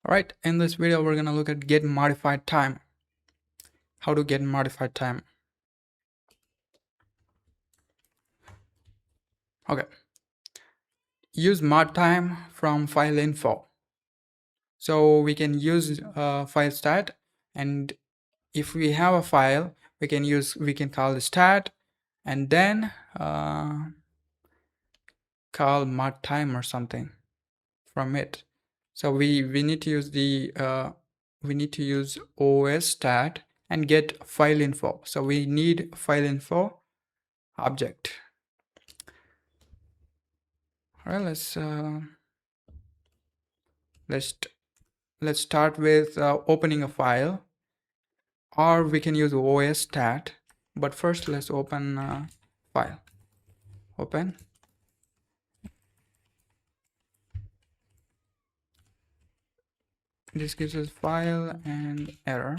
Alright, in this video we're gonna look at get modified time. How to get modified time. Okay. Use mod time from file info. So we can use file stat, and if we have a file we can call the stat and then call mod time or something from it. So we need to use the we need to use os stat and get file info. So we need file info object. All right, let's start with opening a file, or we can use os stat. But first let's open file. Open. This gives us file and error.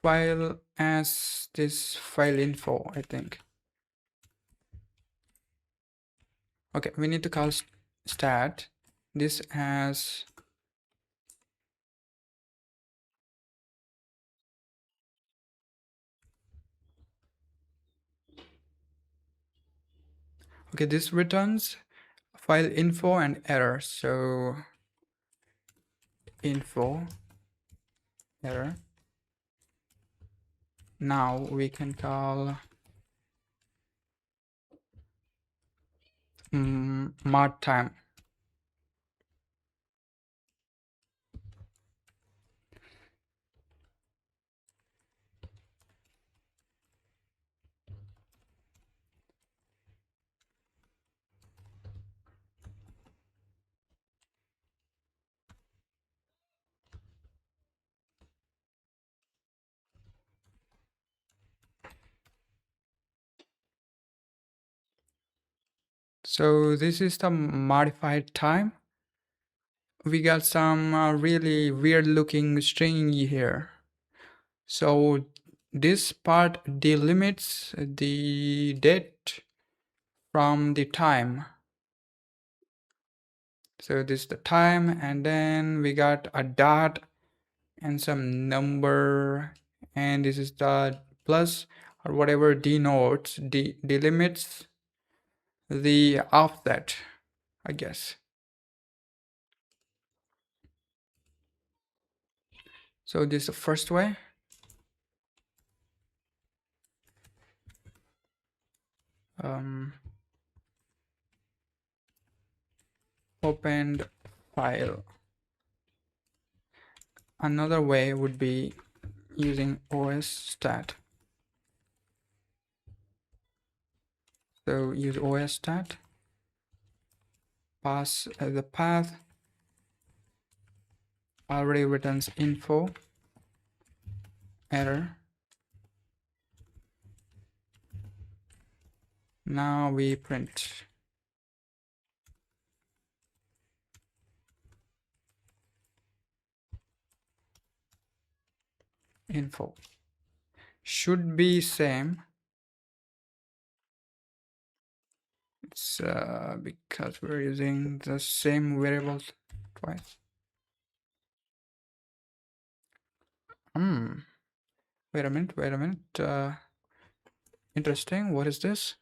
File as this file info, I think. Okay, we need to call stat this as okay, this returns file info and error. So info error. Now we can call mod time. So this is the modified time. We got some really weird looking string here. So this part delimits the date from the time. So this is the time, and then we got a dot and some number, and this is the plus or whatever denotes delimits the offset, I guess. So this is the first way. Opened file. Another way would be using os stat. So use os stat, pass the path, already returns info error. Now we print info. Should be same. It's because we're using the same variables twice. Wait a minute. Interesting. What is this?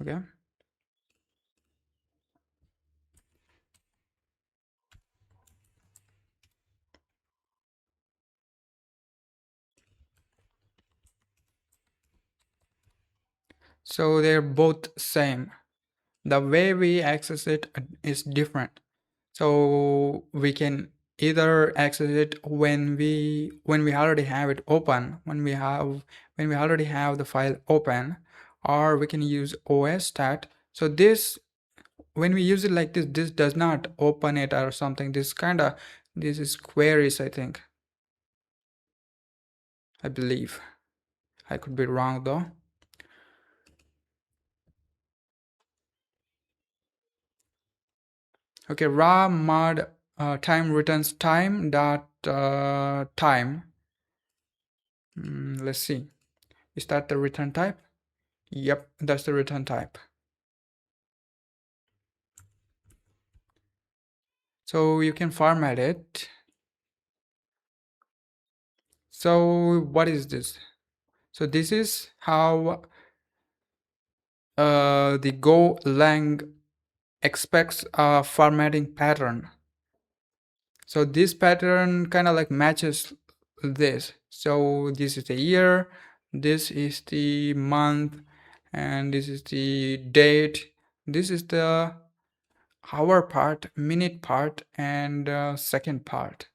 Okay. So they're both same. The way we access it is different. So we can either access it when we already have it open, when we already have the file open, or we can use os stat. So this, when we use it like this does not open it or something. This is queries, I think. I believe. I could be wrong though. Okay, raw mod time returns time dot time. Let's see. Is that the return type? Yep, that's the return type. So you can format it. So what is this? So this is how the Golang expects a formatting pattern. So this pattern kind of like matches this. So this is the year, this is the month, and this is the date. This is the hour part, minute part, and second part.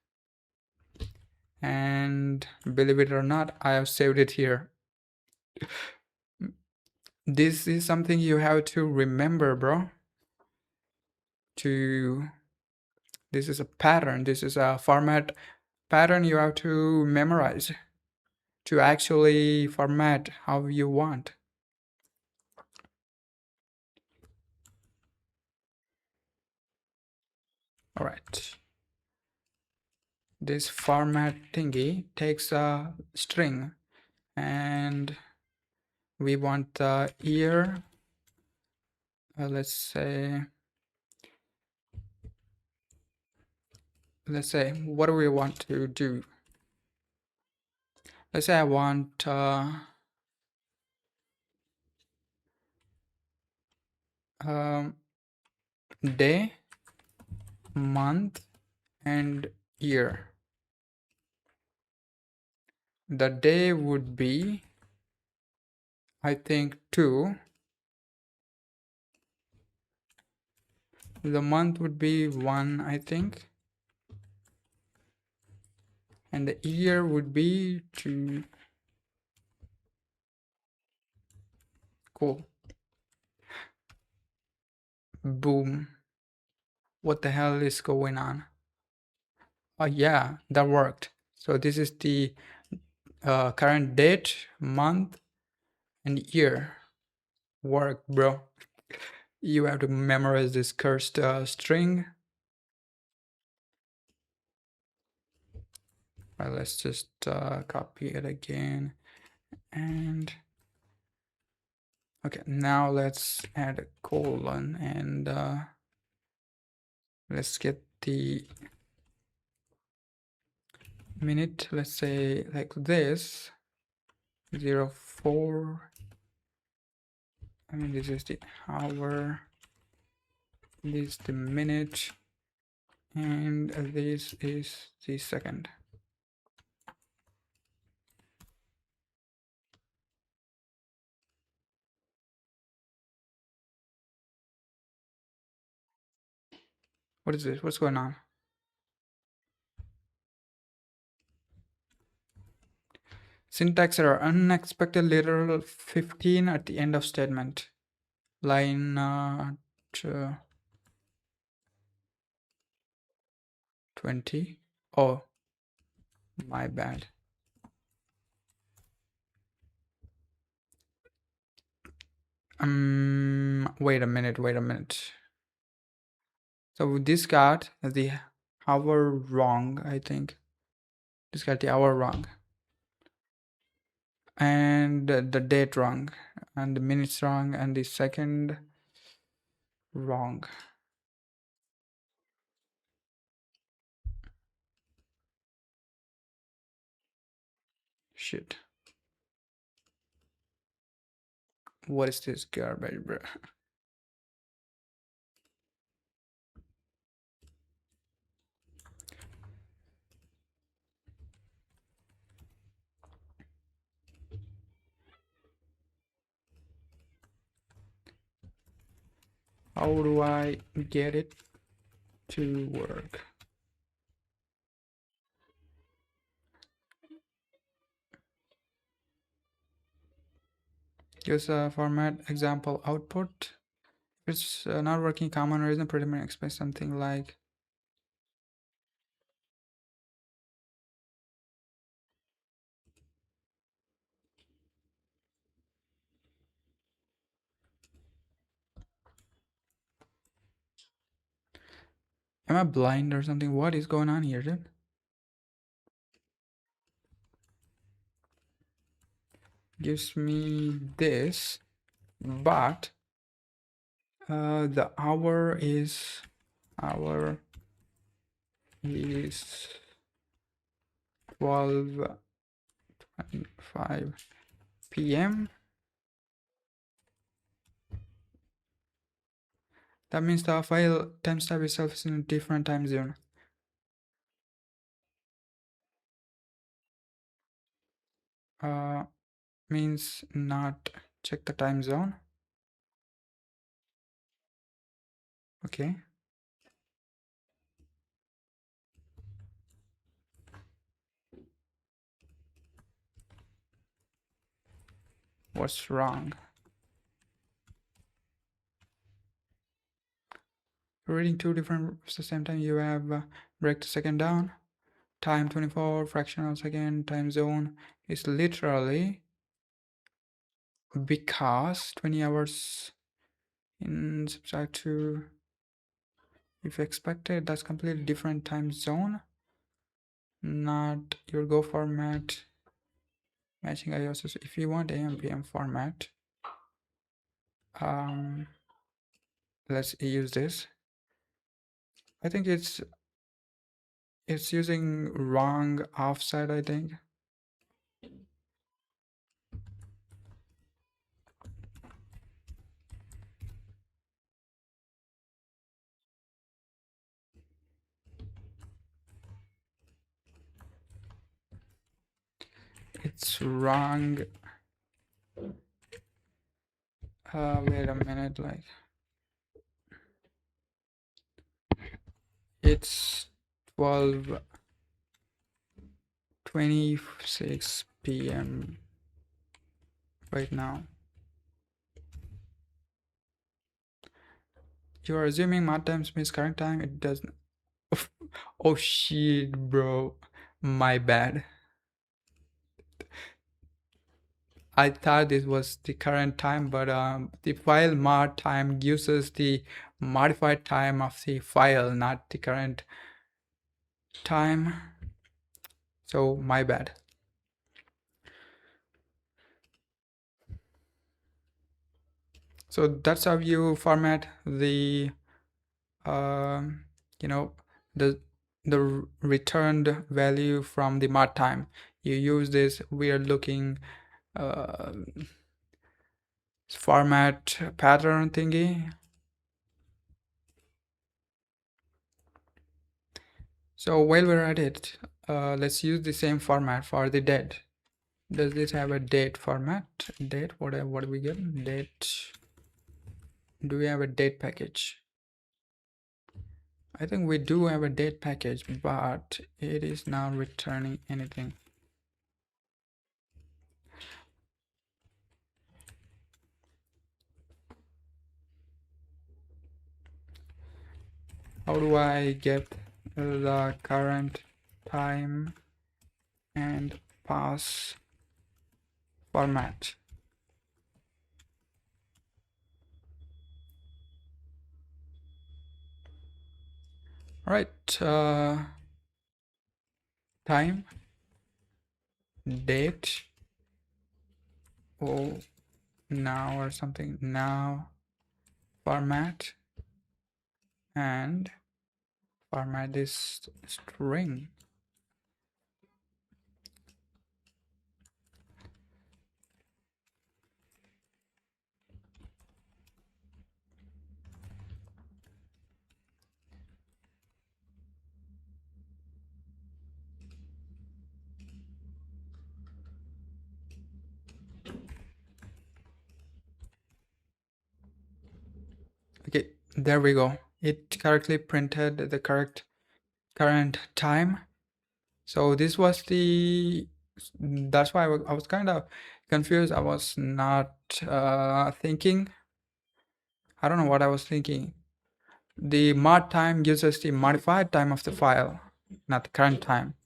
And believe it or not, I have saved it here. This is something you have to remember, bro. This is a pattern. This is a format pattern you have to memorize to actually format how you want. All right. This format thingy takes a string and we want the year. Let's say, what do we want to do? Let's say I want day, month, and year. The day would be, I think, 2. The month would be 1, I think. And the year would be 2. Cool. Boom. What the hell is going on? Oh yeah, that worked. So this is the current date, month, and year. Work, bro. You have to memorize this cursed string. Right, let's just copy it again. And okay, now let's add a colon and let's get the minute, let's say like this, 04. I mean, this is the hour, this is the minute, and this is the second. What is this? What's going on? Syntax error, unexpected literal 15 at the end of statement. Line 20. Oh, my bad. Wait a minute. So this got the hour wrong, I think. This got the hour wrong. And the date wrong. And the minutes wrong. And the second wrong. Shit. What is this garbage, bro? How do I get it to work? Use a format example output. If it's not working, common reason, pretty much expect something like Am I blind or something? What is going on here, dude? Gives me this, but the hour is 12:25 p.m. That means the file timestamp itself is in a different time zone. Means not check the time zone. Okay. What's wrong? Reading two different at the same time. You have break the second down. Time 24, fractional second, time zone is literally because 20 hours in subtract to, if expected, that's completely different time zone, not your Go format matching iOS. If you want AM PM format, let's use this. I think it's using wrong offset, I think. It's wrong. Wait a minute, like it's 12:26 p.m. right now. You are assuming my time means current time. It doesn't. Oh shit, bro. My bad. I thought this was the current time, but the file mod time gives us the modified time of the file, not the current time. So my bad. So that's how you format the you know, the returned value from the mod time. You use this weird looking format pattern thingy. So while we're at it, let's use the same format for the date. Does this have a date format? Date, what do we get? Date. Do we have a date package? I think we do have a date package, but it is not returning anything. How do I get the current time and pass format? All right, time, date, oh, now or something, now, format, and format this string. Okay, there we go. It correctly printed the correct current time. So this was the, that's why I was kind of confused. I was not thinking. I don't know what I was thinking. The mod time gives us the modified time of the file, not the current time.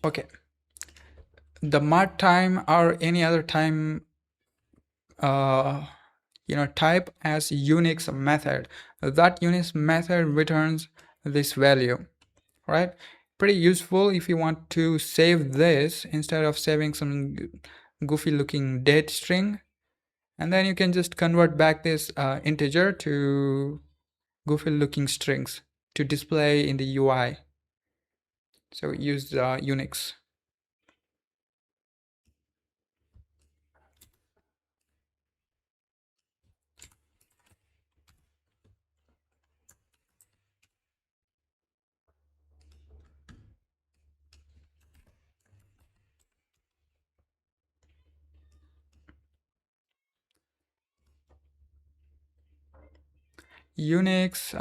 Okay. The mod time or any other time, type as Unix method. that Unix method returns this value, right? Pretty useful if you want to save this instead of saving some goofy looking date string, and then you can just convert back this integer to goofy looking strings to display in the UI. So use Unix. Unix,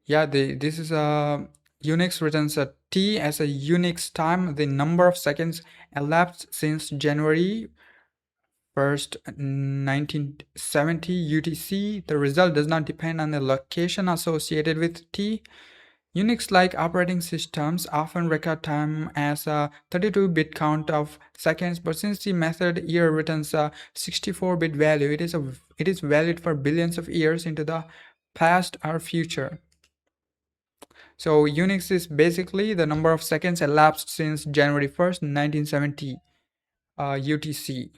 yeah, this is a Unix returns a T as a Unix time, the number of seconds elapsed since January 1st, 1970 UTC. The result does not depend on the location associated with T. Unix-like operating systems often record time as a 32-bit count of seconds, but since the method year returns a 64-bit value, it is valid for billions of years into the past or future. So Unix is basically the number of seconds elapsed since January 1st, 1970 UTC.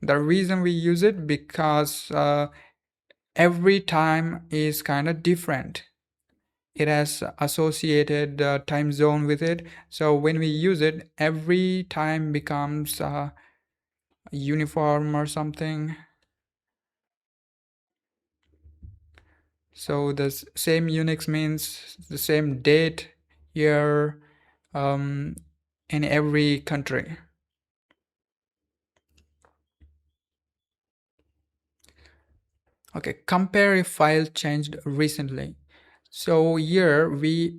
The reason we use it because every time is kind of different. It has associated time zone with it. So when we use it, every time becomes uniform or something. So the same Unix means the same date, year, in every country. Okay, compare if file changed recently. So here we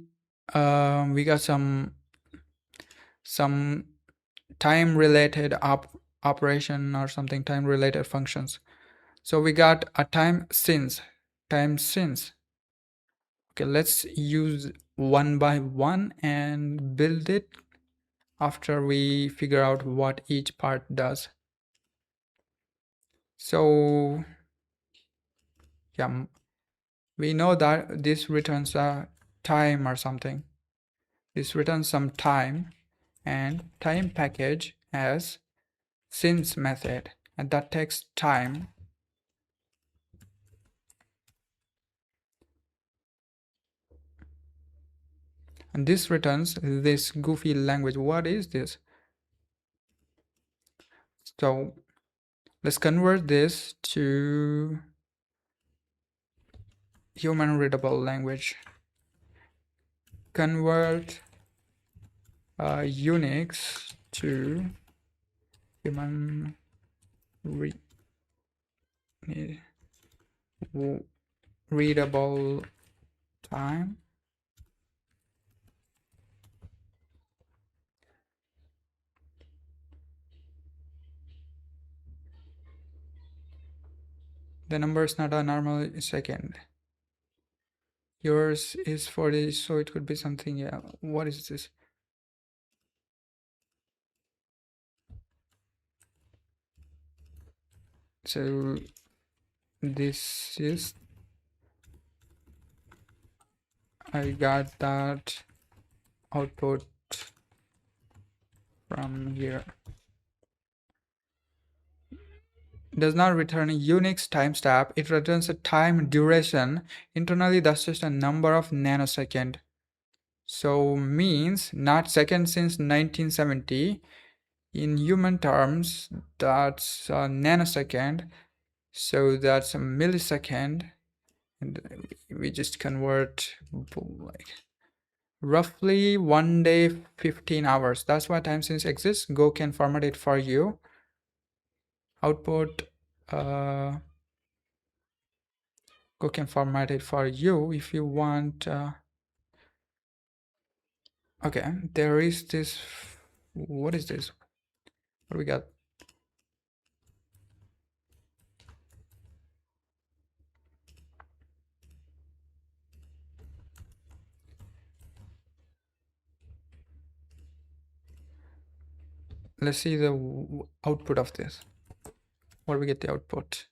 got some time related operation or something, time related functions. So we got a time since. Okay, let's use one by one and build it after we figure out what each part does. So yeah, we know that this returns a time or something. This returns some time, and time package as since method, and that takes time. And this returns this goofy language. What is this? So let's convert this to human readable language. Convert Unix to human readable time. The number is not a normal second. Yours is 40, so it could be something. Yeah, what is this? So this is, I got that output from here. Does not return a Unix timestamp, it returns a time duration. Internally, that's just a number of nanosecond. So means not second since 1970. In human terms, that's a nanosecond. So that's a millisecond. And we just convert like roughly 1 day, 15 hours. That's why time since exists. Go can format it for you. Output, Go can format it for you if you want. Okay, there is this. What is this? What do we got? let's see the output of this. What we get the output.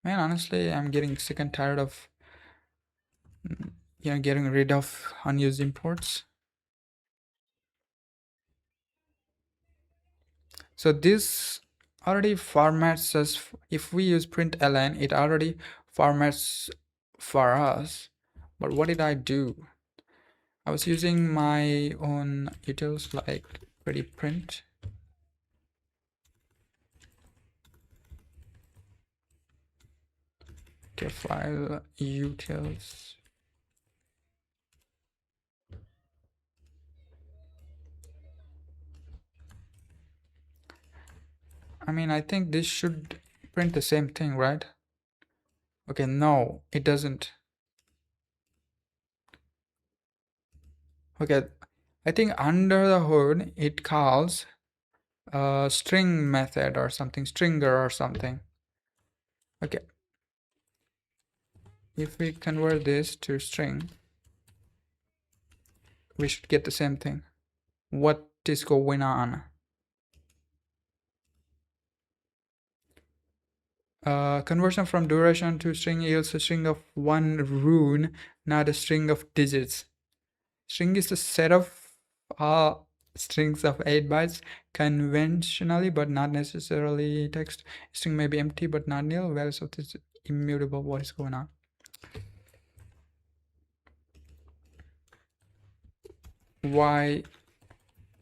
Man, honestly, I'm getting sick and tired of getting rid of unused imports. So this already formats us. If we use println, it already formats for us. But what did I do? I was using my own utils like pretty print. Okay, file utils. I mean, I think this should print the same thing, right? Okay, no, it doesn't. Okay, I think under the hood it calls a string method or something, stringer or something. Okay, if we convert this to string, we should get the same thing. What is going on? Conversion from duration to string yields a string of one rune, not a string of digits. String is a set of strings of 8 bytes conventionally, but not necessarily text. String may be empty but not nil. Values of this immutable. What is going on? Why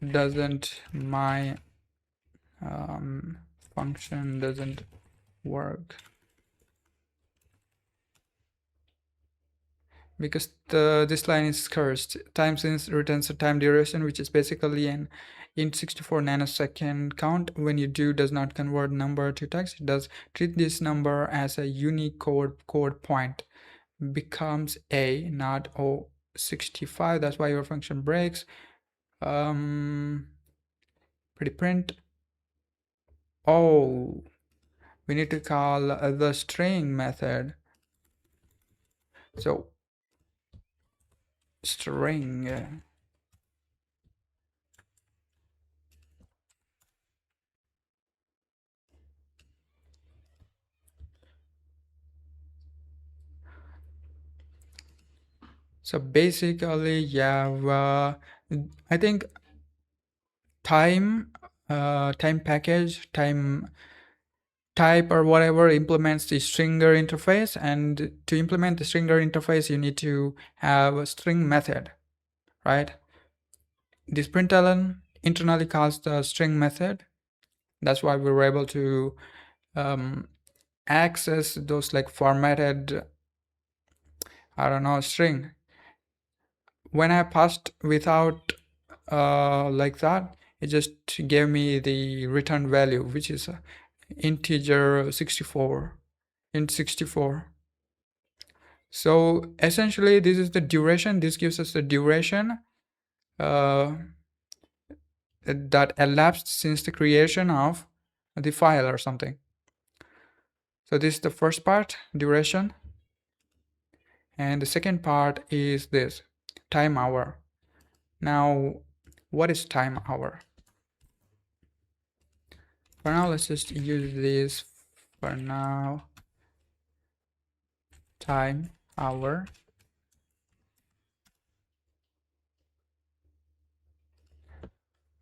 doesn't my function doesn't work? Because this line is cursed. Time since returns a time duration, which is basically an int 64 nanosecond count. When you do does not convert number to text, it does treat this number as a Unicode code point. Becomes a, not O65. That's why your function breaks. Pretty print. Oh, we need to call the string method. So string. So basically, yeah, I think time package, time type or whatever implements the stringer interface, and to implement the stringer interface, you need to have a string method, right? This println internally calls the string method. That's why we were able to access those like formatted, I don't know, string. When I passed without like that, it just gave me the return value, which is integer 64, int 64. So essentially this is the duration. This gives us the duration that elapsed since the creation of the file or something. So this is the first part, duration. And the second part is this, time hour. Now, what is time hour? For now, let's just use this for now. Time hour.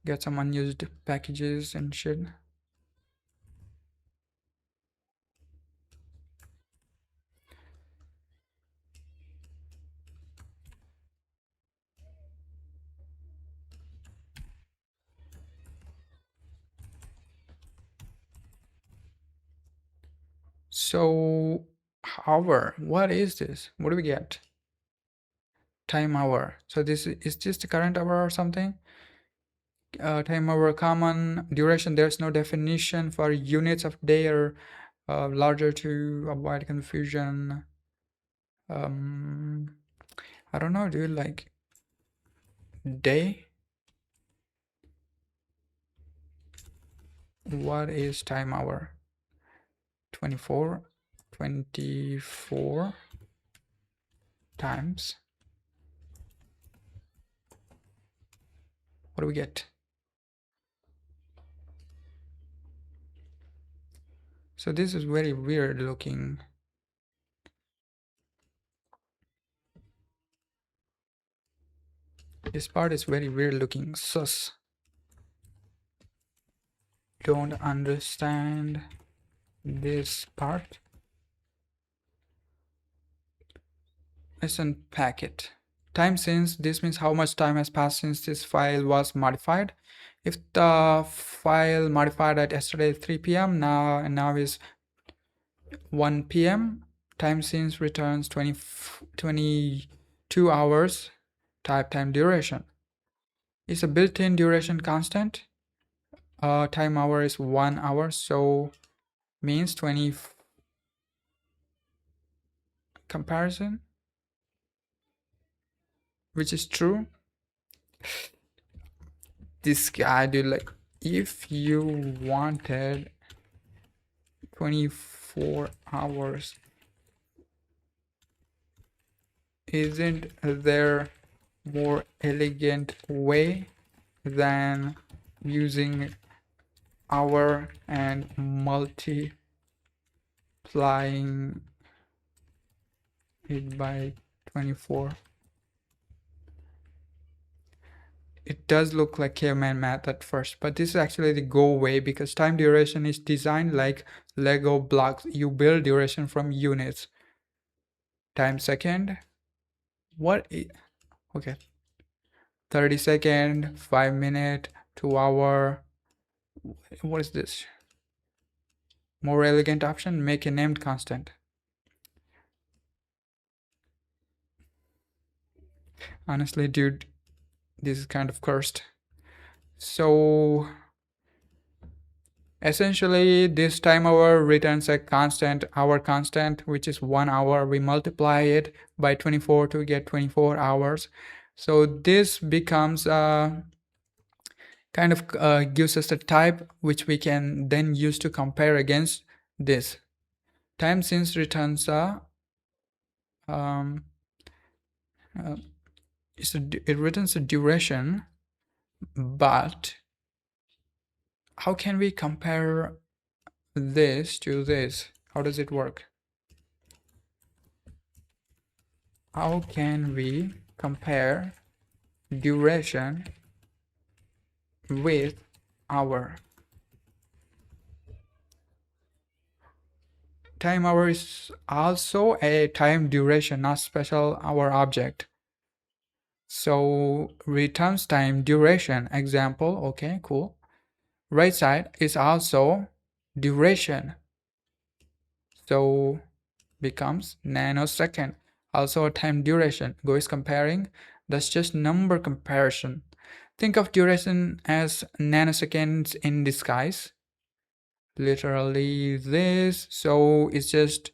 Get some unused packages and shit. So hour, what is this? What do we get? Time hour. So this is just the current hour or something? Time hour common duration. There's no definition for units of day or larger to avoid confusion. I don't know, dude, like day. What is time hour? 24 times What do we get? So this is very weird looking. This part is very weird looking. Sus. Don't understand this part. Let's unpack it. Time since, this means how much time has passed since this file was modified. If the file modified at yesterday 3 p.m. now is 1 p.m. time since returns 22 hours. Type time duration. It's a built-in duration constant. Time hour is 1 hour, so means 20 comparison, which is true. This guy, dude, like if you wanted 24 hours, isn't there more elegant way than using hour and multiplying it by 24? It does look like caveman math at first, but this is actually the go way because time duration is designed like Lego blocks. You build duration from units. Time second. Okay. 30 second, 5 minute, 2 hour. What is this? More elegant option, make a named constant. Honestly, dude, this is kind of cursed. So essentially this time hour returns a constant, hour constant, which is 1 hour. We multiply it by 24 to get 24 hours. So this becomes kind of gives us a type which we can then use to compare against this. Time since returns it returns a duration, but how can we compare this to this? How does it work? How can we compare duration with hour? Time hour is also a time duration, not special hour object. So returns time duration example. Okay, cool. Right side is also duration, so becomes nanosecond, also a time duration. Go is comparing, that's just number comparison. Think of duration as nanoseconds in disguise, literally this. So it's just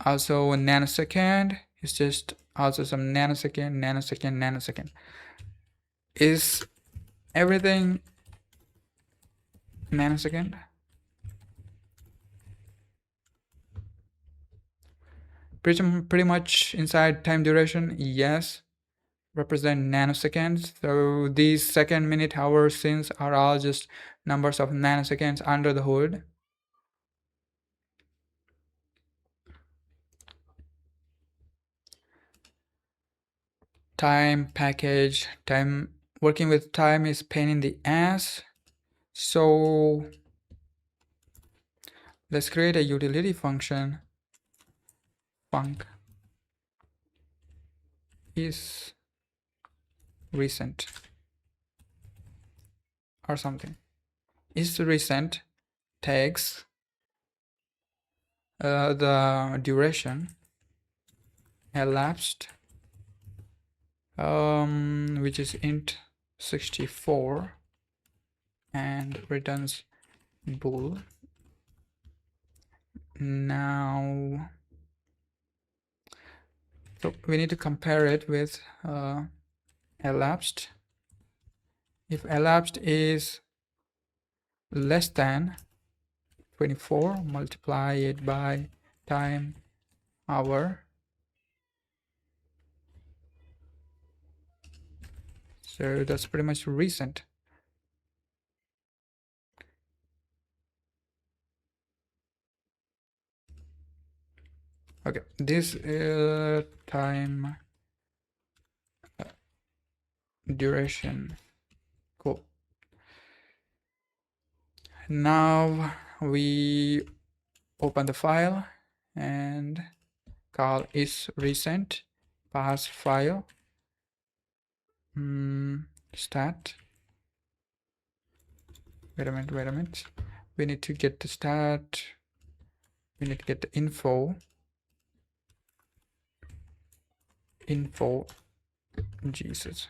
also a nanosecond, it's just also some nanosecond. Is everything nanosecond? Pretty much inside time duration, yes, represent nanoseconds. So these second, minute, hour, since are all just numbers of nanoseconds under the hood. Time package. Time working with time is pain in the ass. So let's create a utility function. Func is recent or something. Is recent takes the duration elapsed, which is int 64, and returns bool. Now, so we need to compare it with elapsed. If elapsed is less than 24, multiply it by time hour. So that's pretty much recent. Okay, this is time duration. Cool. Now we open the file and call is recent pass file stat. Wait a minute. We need to get the stat. We need to get the info. Jesus.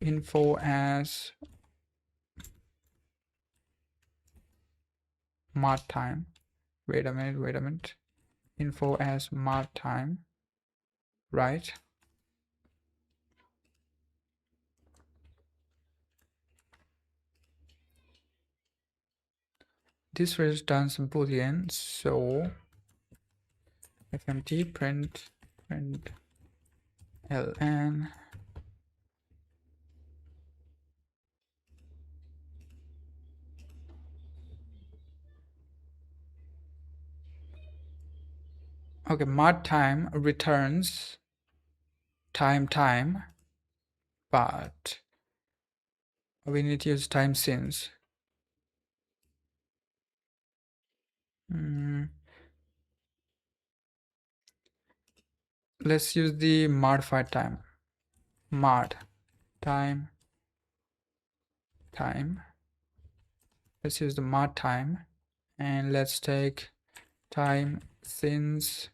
Info as mod time. Wait a minute. Info as mod time. Right. This returns boolean, so fmt print ln okay, mod time returns time, but we need to use time since. Let's use the modified time. Mod time. Let's use the mod time, and let's take time since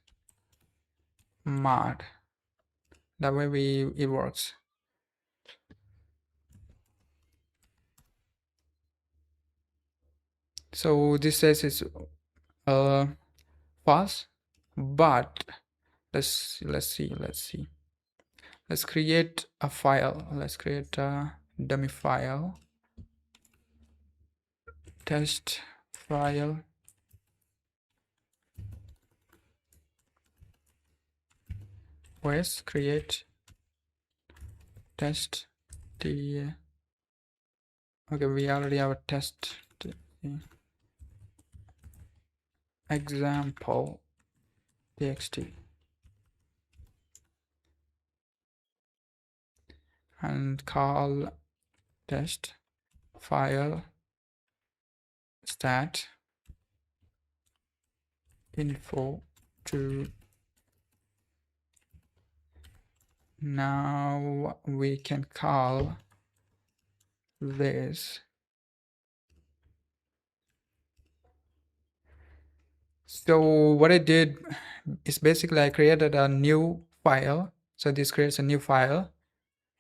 mod. That way it works. So this says it's false, but let's see. Let's create a file. Let's create a dummy file. Test file. OS create test the. Okay, we already have a test example txt and call test file stat info to. Now we can call this. So what I did is basically I created a new file. So this creates a new file,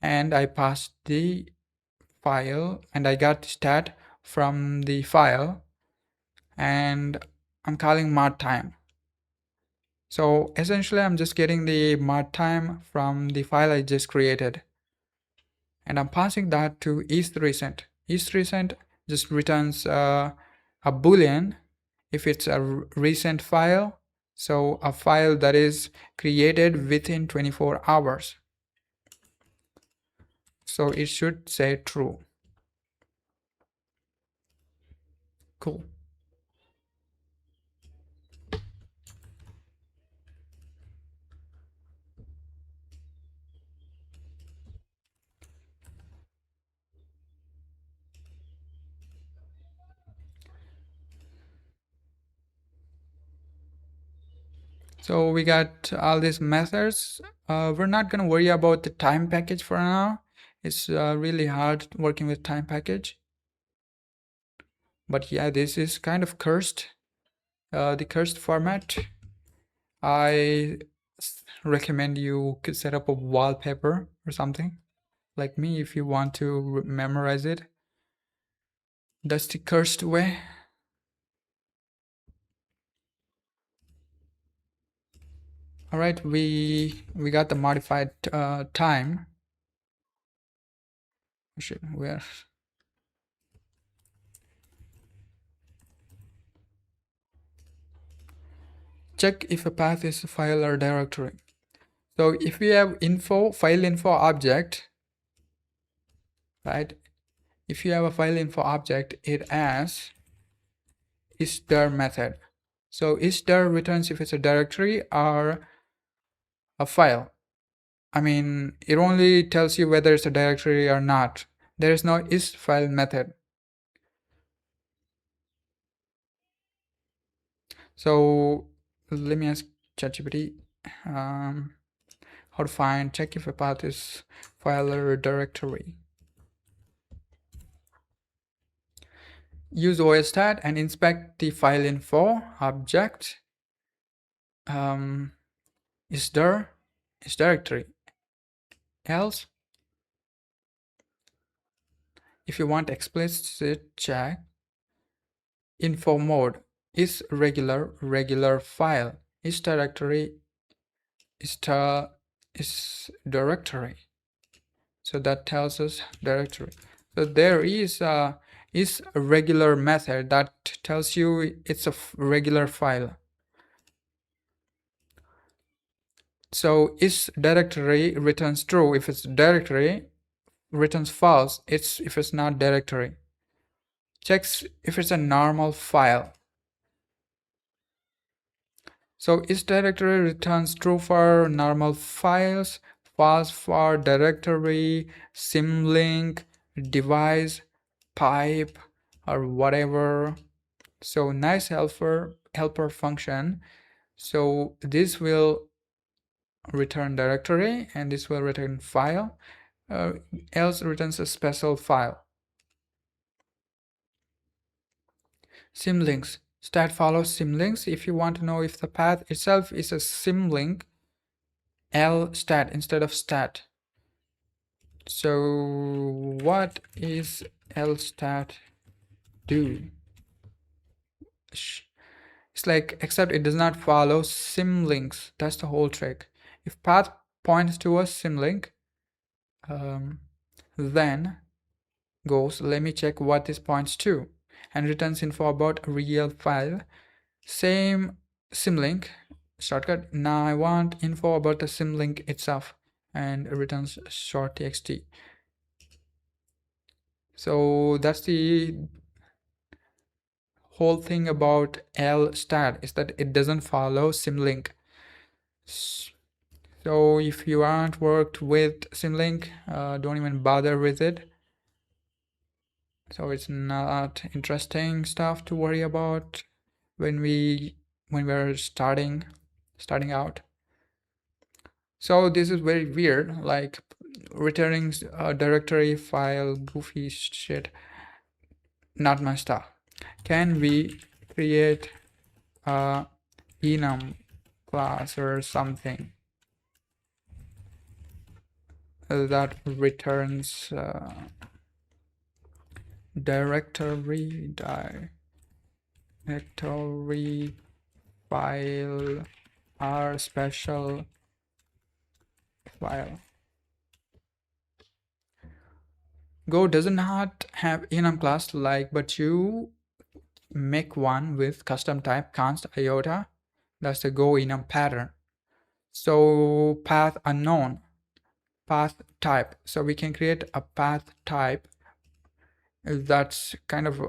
and I passed the file and I got stat from the file, and I'm calling mod time. So essentially I'm just getting the mod time from the file I just created, and I'm passing that to isRecent. isRecent just returns a boolean if it's a recent file, so a file that is created within 24 hours. So it should say true. Cool. So we got all these methods. We're not going to worry about the time package for now. It's really hard working with time package. But yeah, this is kind of cursed. The cursed format. I recommend you could set up a wallpaper or something like me if you want to memorize it. That's the cursed way. All right, we got the modified time. Where? Check if a path is a file or directory. So if we have info, file info object, right? If you have a file info object, it as isdir method. So isdir returns if it's a directory or a file. I mean, it only tells you whether it's a directory or not. There is no isFile method. So let me ask ChatGPT how to check if a path is file or directory. Use OSStat and inspect the file info object. Is directory. Else, if you want explicit check, info mode is regular file, is directory, is directory. So that tells us directory. So there is a regular method that tells you it's a regular file. So is directory returns true if it's directory, returns false if it's not directory. Checks if it's a normal file. So is directory returns true for normal files, false for directory, symlink, device, pipe, or whatever. So nice helper function. So this will return directory and this will return file, else returns a special file. Symlinks. Stat follows symlinks. If you want to know if the path itself is a symlink, lstat instead of stat. So what is lstat do? It's like, except it does not follow symlinks. That's the whole trick. If path points to a symlink, then goes, let me check what this points to, and returns info about a real file. Same symlink shortcut. Now I want info about the symlink itself, and it returns short txt. So that's the whole thing about lstat, is that it doesn't follow symlink. So if you aren't worked with symlink, don't even bother with it. So it's not interesting stuff to worry about when we're starting out. So this is very weird, like returning a directory file, goofy shit, not my stuff. Can we create a enum class or something that returns directory file or special file? Go does not have enum class, but you make one with custom type const iota. That's the Go enum pattern. So path unknown, path type. So we can create a path type that's kind of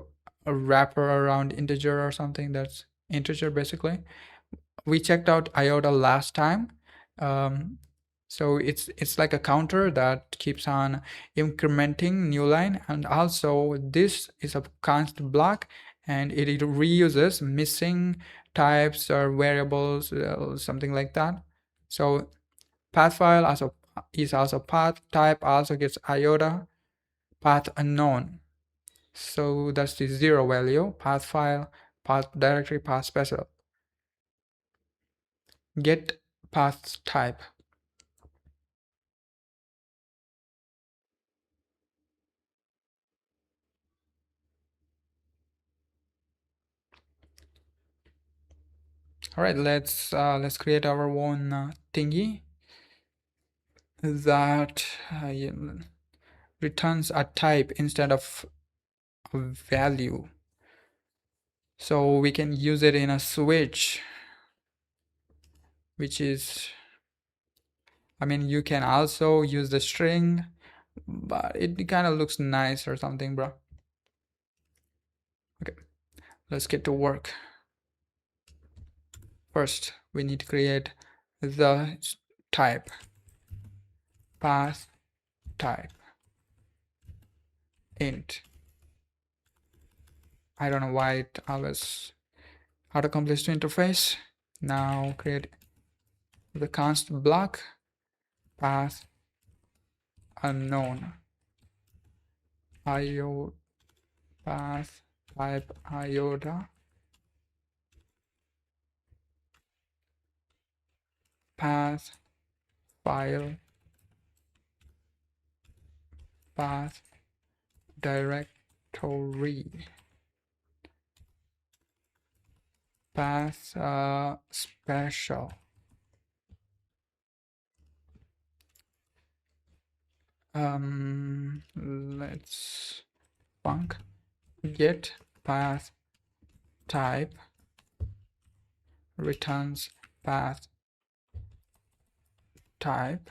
a wrapper around integer or something. That's integer basically. We checked out iota last time. So it's like a counter that keeps on incrementing new line, and also this is a const block, and it reuses missing types or variables, something like that. So path file is also path type, also gets iota, path unknown. So that's the 0 value, path file, path directory, path special. Get path type. All right, let's create our own thingy that returns a type instead of a value. So we can use it in a switch, which is, I mean, you can also use the string, but it kind of looks nice or something, bro. Okay, let's get to work. First, we need to create the type, path type, int. I don't know why it always autocompletes to interface. Now create the const block, path unknown, IO path type iota, path file, path directory, path special, let's func get path type returns path type.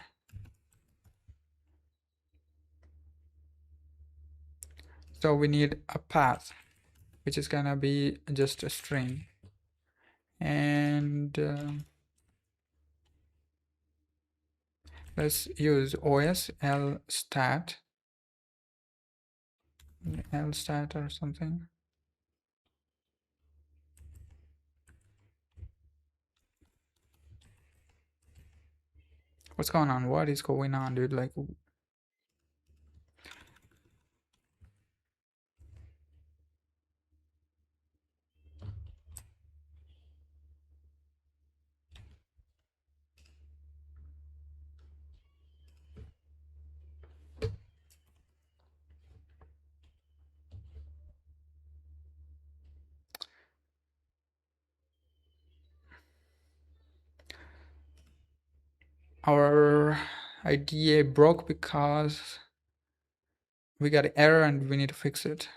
So we need a path, which is gonna be just a string, and let's use os lstat or something. What's going on? What is going on, dude? Like, our IDEA broke because we got an error and we need to fix it.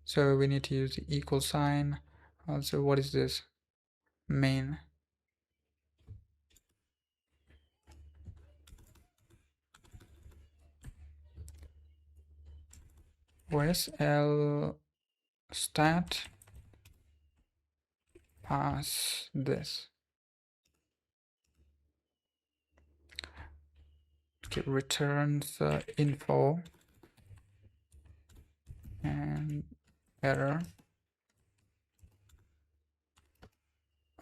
So we need to use the equal sign. Also, what is this? Main. OSL stat pass this. Okay, returns info and error.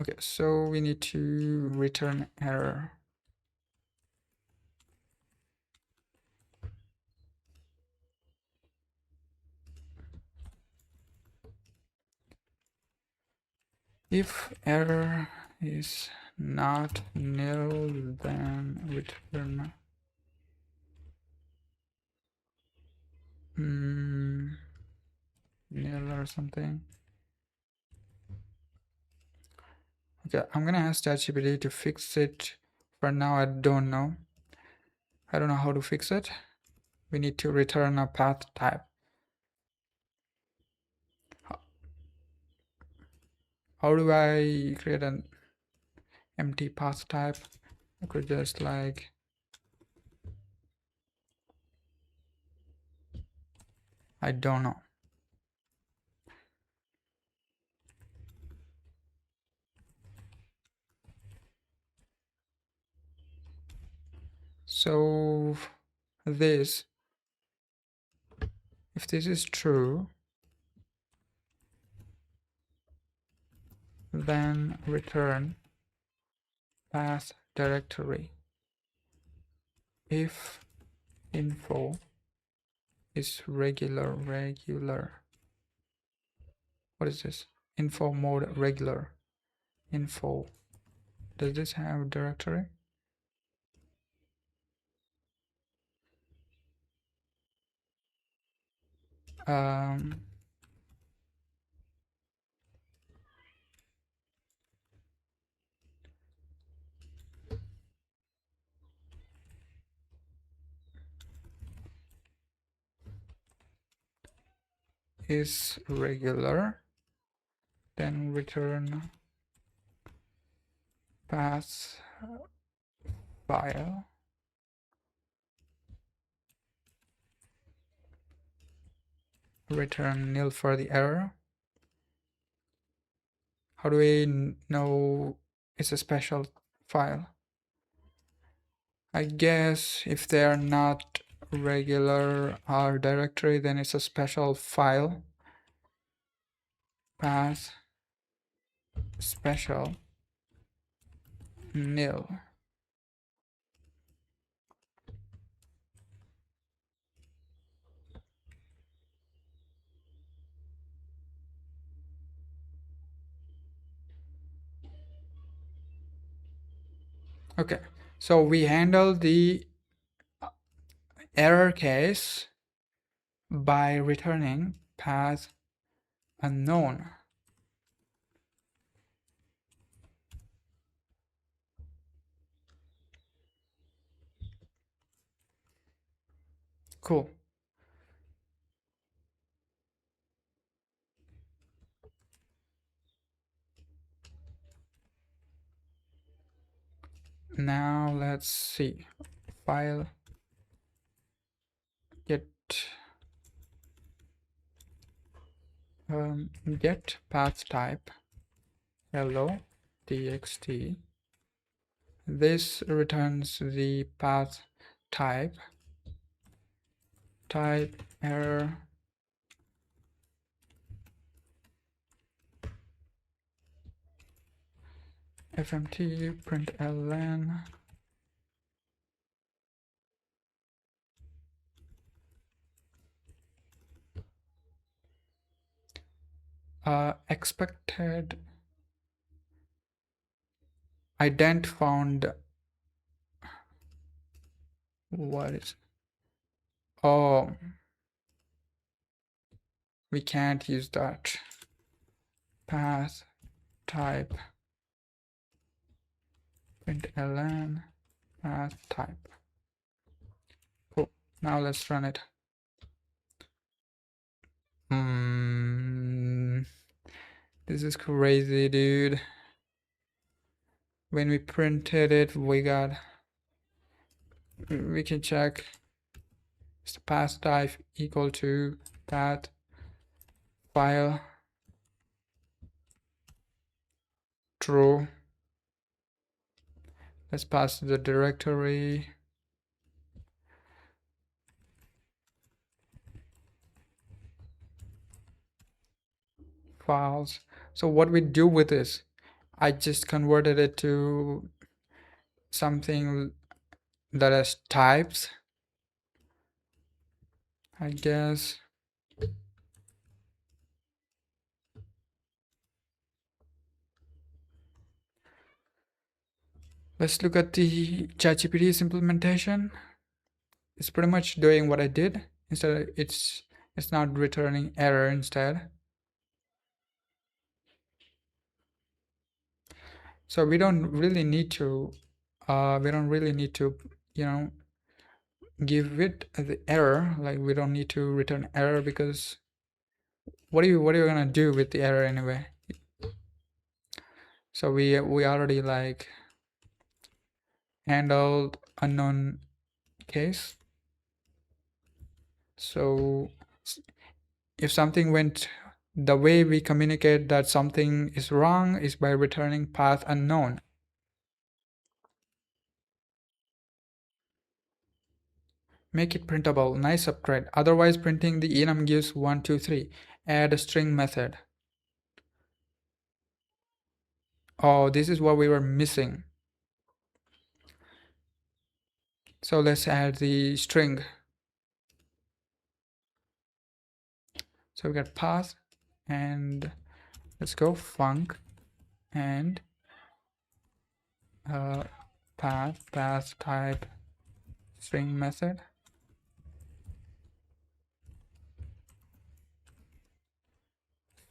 Okay, so we need to return error. If error is not nil, then return nil or something. Okay, I'm gonna ask ChatGPT to fix it. For now, I don't know. I don't know how to fix it. We need to return a path type. How do I create an empty path type? I could just like I don't know. So this, if this is true, then return path directory. If info is regular, what is this? Info mode regular. Info, does this have directory? Is regular. then return path file, return nil for the error. How do we know it's a special file? I guess if they are not regular R directory, then it's a special file. Path special nil. Okay, so we handle the error case by returning path unknown. Cool. Now let's see. File get get path type hello txt. This returns the path type error fmt println expected ident found. What is, oh, we can't use that. Path type println path type. Cool. Now let's run it. This is crazy, dude. When we printed it, we can check is the path type equal to path file true. Let's pass the directory. Files. So what we do with this, I just converted it to something that has types, I guess. Let's look at the ChatGPT's implementation. It's pretty much doing what I did. Instead, it's not returning error instead. So we don't really need to you know, give it the error. Like, we don't need to return error, because what are you gonna do with the error anyway? So we already like handled unknown case. So if something went, the way we communicate that something is wrong is by returning path unknown. Make it printable. Nice upgrade. Otherwise, printing the enum gives 1, 2, 3. Add a string method. Oh, this is what we were missing. So let's add the string. So we got path, and let's go func and path type string method.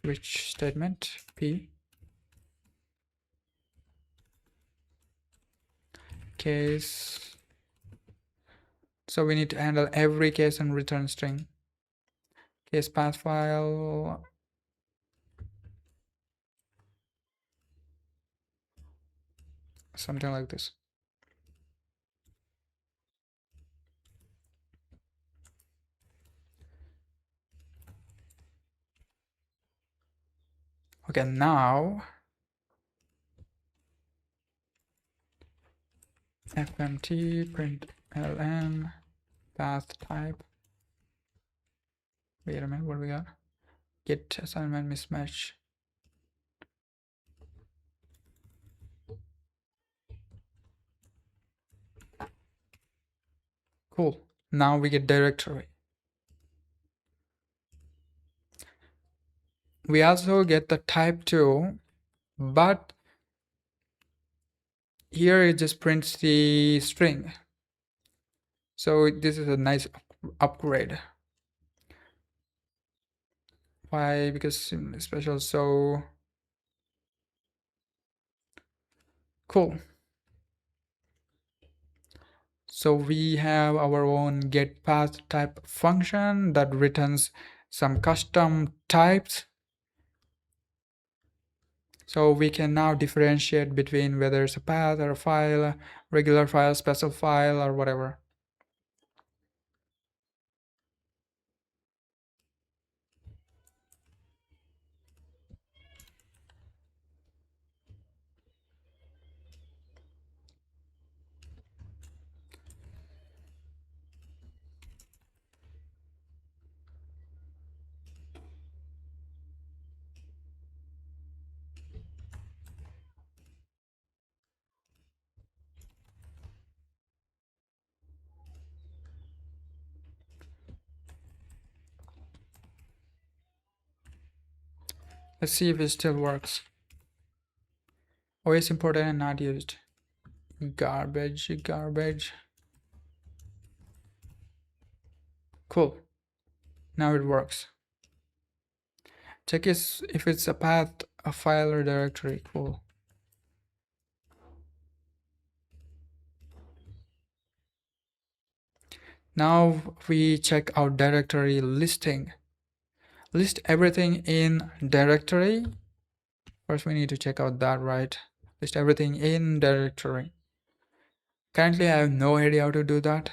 Switch statement p case. So we need to handle every case and return string. Case path file something like this. Okay, now fmt print ln path type. Wait a minute, what do we got? Get assignment mismatch. Cool. Now we get directory. We also get the type too, but here it just prints the string. So this is a nice upgrade. Why? Because special. So cool. So we have our own get path type function that returns some custom types. So we can now differentiate between whether it's a path or a file, regular file, special file, or whatever. Let's see if it still works. OS imported and not used. Garbage. Cool. Now it works. Check if it's a path, a file, or directory. Cool. Now we check our directory listing. List everything in directory. First we need to check out that, right? List everything in directory. Currently I have no idea how to do that.